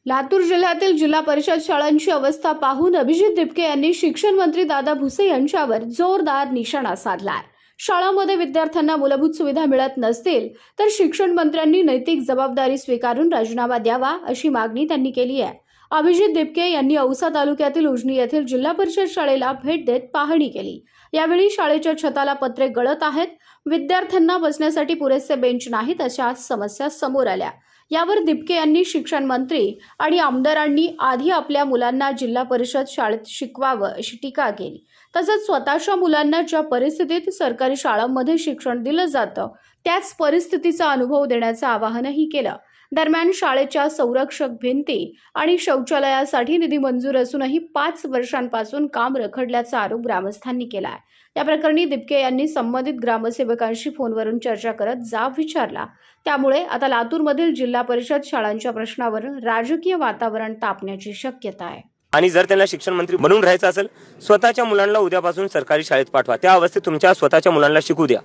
लातूर जिल्ह्यातील जिल्हा परिषद शाळांची अवस्था पाहून अभिजित दिपके यांनी शिक्षण मंत्री दादा भुसे यांच्यावर जोरदार निशाणा साधलाय। शाळांमध्ये विद्यार्थ्यांना मूलभूत सुविधा मिळत नसतील तर शिक्षण मंत्र्यांनी नैतिक जबाबदारी स्वीकारून राजीनामा द्यावा अशी मागणी त्यांनी केली आहे। अभिजित दिपके यांनी औसा तालुक्यातील उजनी येथील जिल्हा परिषद शाळेला भेट देत पाहणी केली। यावेळी शाळेच्या छताला पत्रे गळत आहेत, विद्यार्थ्यांना बसण्यासाठी पुरेसे बेंच नाहीत अशा समस्या समोर आल्या। यावर दिपके यांनी शिक्षण मंत्री आणि आमदारांनी आधी आपल्या मुलांना जिल्हा परिषद शाळेत शिकवावं अशी टीका केली। तसंच स्वतःच्या मुलांना ज्या परिस्थितीत सरकारी शाळांमध्ये शिक्षण दिलं जातं त्याच परिस्थितीचा अनुभव देण्याचं आवाहनही केलं। दरम्यान शाळेच्या संरक्षक भिंती आणि शौचालयासाठी निधी मंजूर असूनही 5 वर्षांपासून काम रखडल्याचा आरोप ग्रामस्थांनी केला आहे। या प्रकरणी दिपके यांनी संबंधित ग्रामसेवकांशी फोनवरून चर्चा करत जाब विचारला। त्यामुळे आता लातूरमधील जिल्हा परिषद शाळांच्या प्रश्नावर राजकीय वातावरण तापण्याची शक्यता आहे। आणि जर त्यांना शिक्षण मंत्री बनून राहायचं असेल, स्वतःच्या मुलांना उद्यापासून सरकारी शाळेत पाठवा, त्या अवस्थेत तुमच्या स्वतःच्या मुलांना शिकू द्या।